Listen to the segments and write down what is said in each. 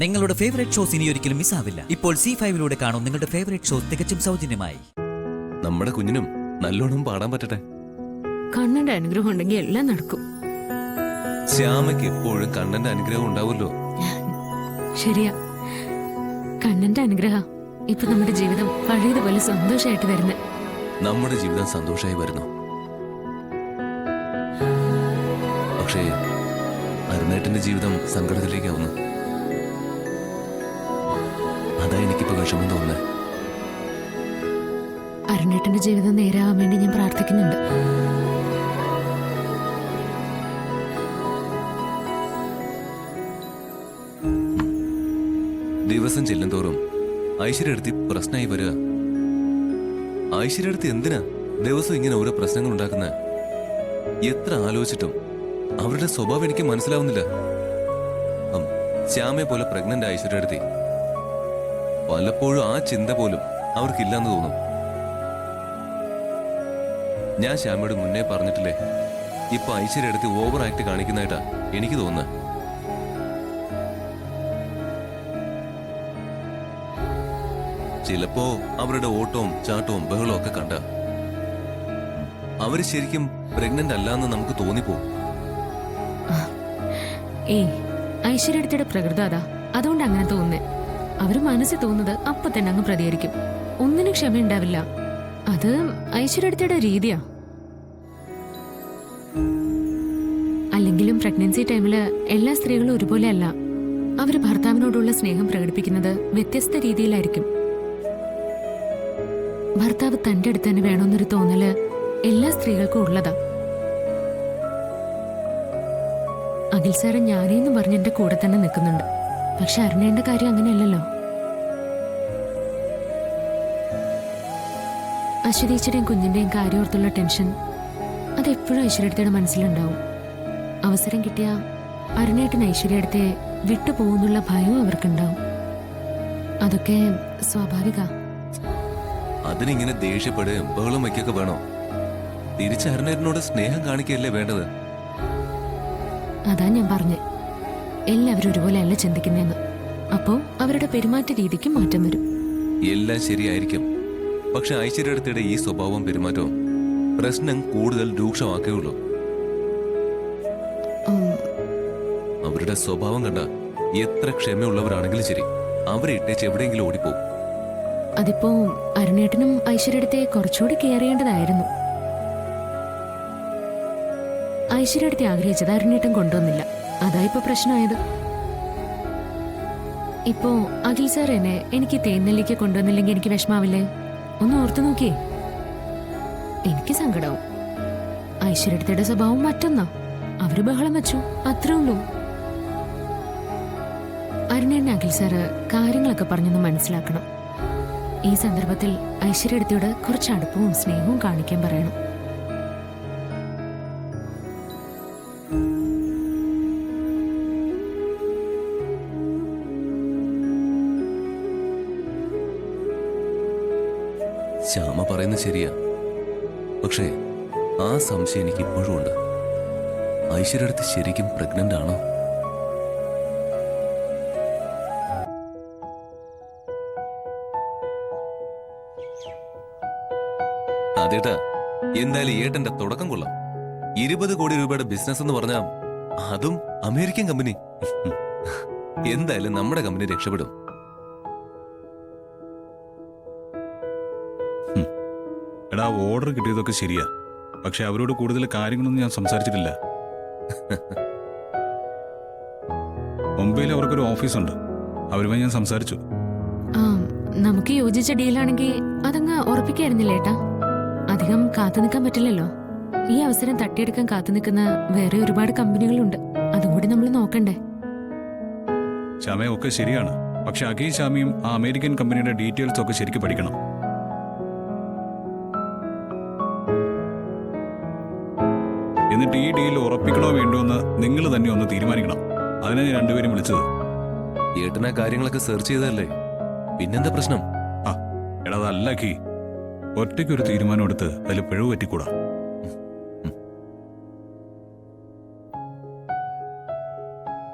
നിങ്ങളുടെ favourite shows ഇനി ഒരിക്കലും മിസ്സാവില്ല. ഇപ്പോൾ C5 കാണും നിങ്ങളുടെ ഫേവറേറ്റ് ഷോസ് തികച്ചും സൗജന്യമായി. നമ്മുടെ കുഞ്ഞിനും നല്ലോണം പാടാൻ പറ്റട്ടെ. കണ്ണന്റെ അനുഗ്രഹം ഉണ്ടെങ്കിൽ എല്ലാം നടക്കും. ശ്യാമയ്ക്ക് എപ്പോഴും കണ്ണന്റെ അനുഗ്രഹം ഉണ്ടാവുമല്ലോ. ശരിയാ, കണ്ണന്റെ അനുഗ്രഹം ഇപ്പൊ നമ്മുടെ ജീവിതം പഴയതുപോലെ സന്തോഷമായിട്ട് വരുന്നത്. നമ്മുടെ ജീവിതം സന്തോഷമായി വരുന്നു. പക്ഷേ അരുണേട്ടന്റെ ജീവിതം സങ്കടത്തിലേക്കാവുന്നു. അതാ എനിക്കിപ്പോ വിഷമം തോന്നുന്നത്. അരുണേട്ടന്റെ ജീവിതം നേരാവാൻ വേണ്ടി ഞാൻ പ്രാർത്ഥിക്കുന്നുണ്ട്. ദിവസം ചെല്ലുന്തോറും ഐശ്വര്യടുത്ത് പ്രശ്നമായി വരിക. ഐശ്വര്യടുത്ത് എന്തിനാ ദിവസം ഇങ്ങനെ ഓരോ പ്രശ്നങ്ങൾ ഉണ്ടാക്കുന്നത്? എത്ര ആലോചിച്ചിട്ടും അവരുടെ സ്വഭാവം എനിക്ക് മനസ്സിലാവുന്നില്ല. ശ്യാമയെ പോലെ പ്രഗ്നന്റ് ഐശ്വര്യടുത്തി പലപ്പോഴും ആ ചിന്ത പോലും അവർക്കില്ലാന്ന് തോന്നും. ഞാൻ ശ്യാമയോട് മുന്നേ പറഞ്ഞിട്ടില്ലേ, ഇപ്പൊ ഐശ്വര്യടുത്ത് ഓവർ ആക്ട് കാണിക്കുന്നതായിട്ടാ എനിക്ക് തോന്നുന്നത്. ചിലപ്പോ അവരുടെ ഓട്ടവും ചാട്ടവും ബഹളവും ഒക്കെ കണ്ട അവര് ശരിക്കും പ്രഗ്നന്റ് അല്ലാന്ന് നമുക്ക് തോന്നിപ്പോ. ഐശ്വര്യയുടെ പ്രകൃതം അതാ, അതുകൊണ്ട് അങ്ങനെ തോന്നുന്നേ. അവര് മനസ്സിൽ തോന്നുന്നത് അപ്പൊ തന്നെ അങ്ങ് പ്രതികരിക്കും. ഒന്നിനും ക്ഷമയുണ്ടാവില്ല. അത് ഐശ്വര്യയുടെ രീതിയാ. അല്ലെങ്കിലും പ്രഗ്നൻസി ടൈമില് എല്ലാ സ്ത്രീകളും ഒരുപോലെ അല്ല. അവര് ഭർത്താവിനോടുള്ള സ്നേഹം പ്രകടിപ്പിക്കുന്നത് വ്യത്യസ്ത രീതിയിലായിരിക്കും. ഭർത്താവ് തന്റെ അടുത്ത് തന്നെ വേണമെന്നൊരു തോന്നല് എല്ലാ സ്ത്രീകൾക്കും ഉള്ളതാ. അഖിൽ സാറ് ഞാനേന്ന് പറഞ്ഞ് എന്റെ കൂടെ തന്നെ നിൽക്കുന്നുണ്ട്. പക്ഷെ അരുണേന്റെ കാര്യം അങ്ങനെയല്ലല്ലോ. അശ്വതീച്ചയുടെയും കുഞ്ഞിന്റെയും കാര്യോർത്തുള്ള ടെൻഷൻ അതെപ്പോഴും ഐശ്വര്യയുടെ മനസ്സിലുണ്ടാവും. അവസരം കിട്ടിയ അരുണേട്ടൻ ഐശ്വര്യത്തെ വിട്ടുപോകുന്നുള്ള ഭയവും അവർക്കുണ്ടാവും. അതൊക്കെ സ്വാഭാവിക. അതിനിങ്ങനെ ദേഷ്യപ്പെടുകയും ബഹളം വയ്ക്കൊക്കെ വേണോ? തിരിച്ച് അരുണേട്ടനോട് സ്നേഹം കാണിക്കല്ലേ വേണ്ടത്. അതാ ഞാൻ പറഞ്ഞേ, എല്ലാവരും ഒരുപോലെ അല്ല ചിന്തിക്കുന്നതെന്ന്. അപ്പോ അവരുടെ പെരുമാറ്റ രീതിക്ക് മാറ്റം വരും. എല്ലാം ശരിയായിരിക്കും. പക്ഷെ ഐശ്വര്യയുടെ ഈ സ്വഭാവവും പെരുമാറ്റവും പ്രശ്നം കൂടുതൽ രൂക്ഷമാക്കുകയുള്ളൂ. അവരുടെ സ്വഭാവം കണ്ട എത്ര ക്ഷമയുള്ളവരാണെങ്കിലും ശരി, അവരെ ഇട്ടേച്ച് എവിടെയെങ്കിലും ഓടിപ്പോവും. അതിപ്പോ അരുണേട്ടനും ഐശ്വര്യത്തെ കുറച്ചുകൂടി കെയർ ചെയ്യേണ്ടതായിരുന്നു. ഐശ്വര്യത്തെ ആഗ്രഹിച്ചത് അരുണേട്ടൻ കൊണ്ടുവന്നില്ല. അതാ ഇപ്പൊ പ്രശ്നമായത്. ഇപ്പോ അഖിൽ സാർ എന്നെ എനിക്ക് തേനെല്ലിക്ക് കൊണ്ടുവന്നില്ലെങ്കിൽ എനിക്ക് വിഷമാവില്ലേ? ഒന്ന് ഓർത്തു നോക്കിയേ. എനിക്ക് സങ്കടാവും. ഐശ്വര്യയുടെ സ്വഭാവം മറ്റൊന്നാ. അവര് ബഹളം വെച്ചു, അത്രേ ഉള്ളൂ. അരുണേട്ടൻ അഖിൽ സാറ് കാര്യങ്ങളൊക്കെ പറഞ്ഞൊന്ന് മനസ്സിലാക്കണം. ഈ സന്ദർഭത്തിൽ ഐശ്വര്യയോട് കുറച്ച് അടുപ്പവും സ്നേഹവും കാണിക്കാൻ പറയണം. ശ്യാമ പറയുന്നത് ശരിയാ. പക്ഷേ ആ സംശയം എനിക്ക് ഇപ്പോഴും ഉണ്ട്. ഐശ്വര്യടുത്ത് ശരിക്കും പ്രഗ്നന്റ് ആണോ? അതേട്ടാ, എന്തായാലും ഏട്ടന്റെ തുടക്കം കൊള്ളാം. 20 കോടി രൂപയുടെ ബിസിനസ് എന്ന് പറഞ്ഞാ അതും അമേരിക്കൻ കമ്പനി. എന്തായാലും നമ്മുടെ കമ്പനി രക്ഷപ്പെടും. എടാ, ഓർഡർ കിട്ടിയതൊക്കെ ശരിയാ. പക്ഷെ അവരോട് കൂടുതൽ കാര്യങ്ങളൊന്നും ഞാൻ സംസാരിച്ചിട്ടില്ല. മുംബൈയിൽ അവർക്കൊരു ഓഫീസുണ്ട്. അവരുമായി ഞാൻ സംസാരിച്ചു. നമുക്ക് യോജിച്ച ഡീലാണെങ്കിൽ അതങ്ങ് ഉറപ്പിക്കായിരുന്നില്ല ഏട്ടാ. അധികം കാത്തു നിൽക്കാൻ പറ്റില്ലല്ലോ. ഈ അവസരം തട്ടിയെടുക്കാൻ കാത്തു നിൽക്കുന്ന വേറെ ഒരുപാട് കമ്പനികളുണ്ട്. അതും കൂടി നമ്മൾ നോക്കണ്ടേ? ശ്യാമയൊക്കെ ശരിയാണ്. പക്ഷെ അഖിൽ ശ്യാമിയും ആ അമേരിക്കൻ കമ്പനിയുടെ ഡീറ്റെയിൽസ് ഒക്കെ ശരിക്കും പഠിക്കണം. എന്നിട്ട് ഈ ഡീൽ ഉറപ്പിക്കണോ വേണ്ടോ എന്ന് നിങ്ങൾ തന്നെ ഒന്ന് തീരുമാനിക്കണം. അതിനാണ് ഞാൻ രണ്ടുപേരും വിളിച്ചത്. ഏട്ടനാ കാര്യങ്ങളൊക്കെ സെർച്ച് ചെയ്തല്ലേ, പിന്നെന്താ പ്രശ്നം? എടാ, അതല്ല അഖി. ഒറ്റയ്ക്കൊരു തീരുമാനം എടുത്ത് അതിൽ പിഴവ് പറ്റിക്കൂടാ.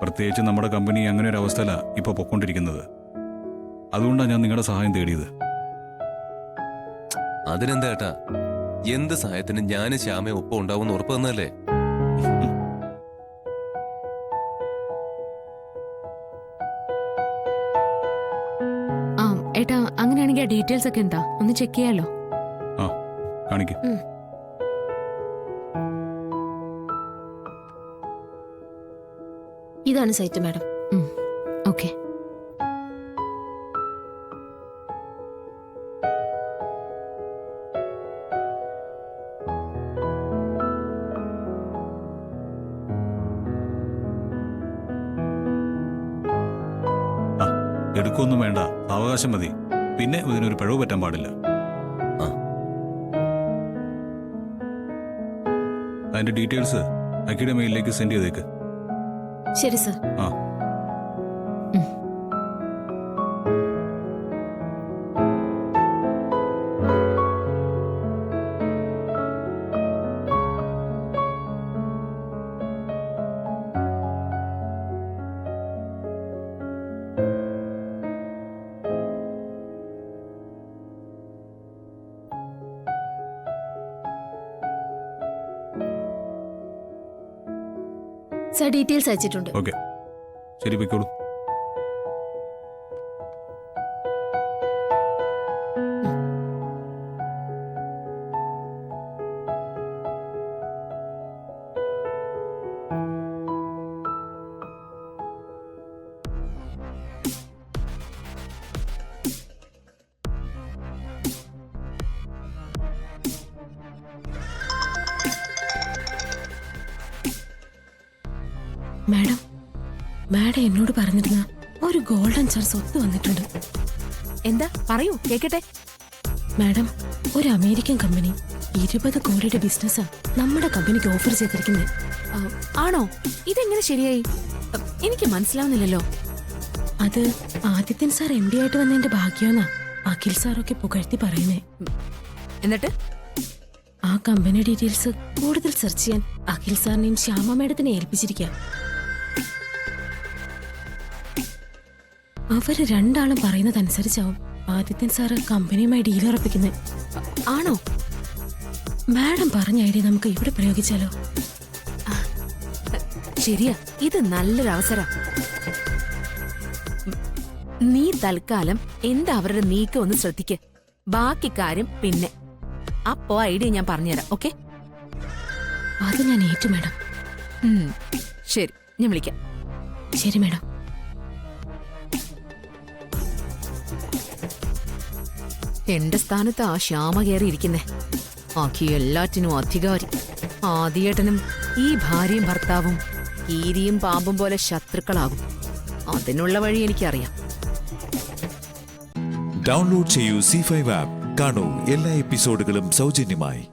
പ്രത്യേകിച്ച് നമ്മുടെ കമ്പനി അങ്ങനെ ഒരു അവസ്ഥയില ഇപ്പൊ പൊക്കൊണ്ടിരിക്കുന്നത്. അതുകൊണ്ടാണ് ഞാൻ നിങ്ങളുടെ സഹായം തേടിയത്. അതിനെന്താ ഏട്ടാ, എന്ത് സഹായത്തിനും ഞാനും ശ്യാമയും ഒപ്പം ഉണ്ടാവുമെന്ന് ഉറപ്പ് തന്നല്ലേ. ആ ഏട്ടാ, അങ്ങനെയാണെങ്കിൽ ആ ഡീറ്റെയിൽസ് ഒക്കെ എന്താ ഒന്ന് ചെക്ക് ചെയ്യാലോ. ആ കാണിക്ക്. ഇതാണ് സൈറ്റ് മാഡം. ഓക്കെ. എടുക്കൊന്നും വേണ്ട, അവകാശം മതി. പിന്നെ ഇതിനൊരു പിഴവ് പറ്റാൻ പാടില്ല. അതിന്റെ ഡീറ്റെയിൽസ് അക്കിയുടെ മെയിലിലേക്ക് സെൻഡ് ചെയ്തേക്ക്. ശരി സർ. ആ സർ ഡീറ്റെയിൽസ് അയച്ചിട്ടുണ്ട്. ഓക്കെ, ശരി, പൊയ്ക്കോളൂ. മാഡം എന്നോട് പറഞ്ഞിരുന്ന ഒരു ഗോൾഡൻ ചാർ സ്വത്ത് വന്നിട്ടുണ്ട്. എന്താ പറയൂ, കേക്കട്ടെ. മാഡം, ഒരു അമേരിക്കൻ കമ്പനി 20 കോടിയുടെ ബിസിനസ്സാ നമ്മുടെ കമ്പനിക്ക് ഓഫർ ചെയ്തിരിക്കുന്നത്. ആണോ? ഇതെങ്ങനെ ശരിയായി? എനിക്ക് മനസ്സിലാവുന്നില്ലല്ലോ. അത് ആദിത്യൻ സാർ MD ആയിട്ട് വന്നതിന്റെ ഭാഗ്യമെന്നാ അഖിൽ സാറൊക്കെ പുകഴ്ത്തി പറയുന്നേ. എന്നിട്ട് ആ കമ്പനി ഡീറ്റെയിൽസ് കൂടുതൽ സെർച്ച് ചെയ്യാൻ അഖിൽ സാറിനെയും ശ്യാമ മാഡത്തിനെ ഏൽപ്പിച്ചിരിക്കാം. അവര് രണ്ടാളും പറയുന്നതനുസരിച്ചാവും ആദിത്യൻ സാറ് കമ്പനിയുമായി ഡീൽ ഉറപ്പിക്കുന്നത്. ആണോ? മാഡം പറഞ്ഞ ഐഡിയ നമുക്ക് ഇവിടെ പ്രയോഗിച്ചാലോ? ശരിയാ, ഇത് നല്ലൊരു അവസരം. നീ തൽക്കാലം എന്താ അവരുടെ നീക്കം ഒന്ന് ശ്രദ്ധിക്ക്. ബാക്കി കാര്യം പിന്നെ. അപ്പോ ഐഡിയ ഞാൻ പറഞ്ഞുതരാം. ഓക്കെ? അത് ഞാൻ ഏറ്റു മാഡം. ശരി, ഞാൻ വിളിക്കാം. ശരി മാഡം. എന്റെ സ്ഥാനത്ത് ആ ശ്യാമ കയറിയിരിക്കുന്നേ. ആക്കി എല്ലാറ്റിനും അധികാരി. ആദിയേട്ടനും ഈ ഭാര്യയും ഭർത്താവും കീരിയും പാമ്പും പോലെ ശത്രുക്കളാകും. അതിനുള്ള വഴി എനിക്കറിയാം. ഡൗൺലോഡ് ചെയ്യൂ C5 ആപ്പ്. കാണൂ എല്ലാ എപ്പിസോഡുകളും സൗജന്യമായി.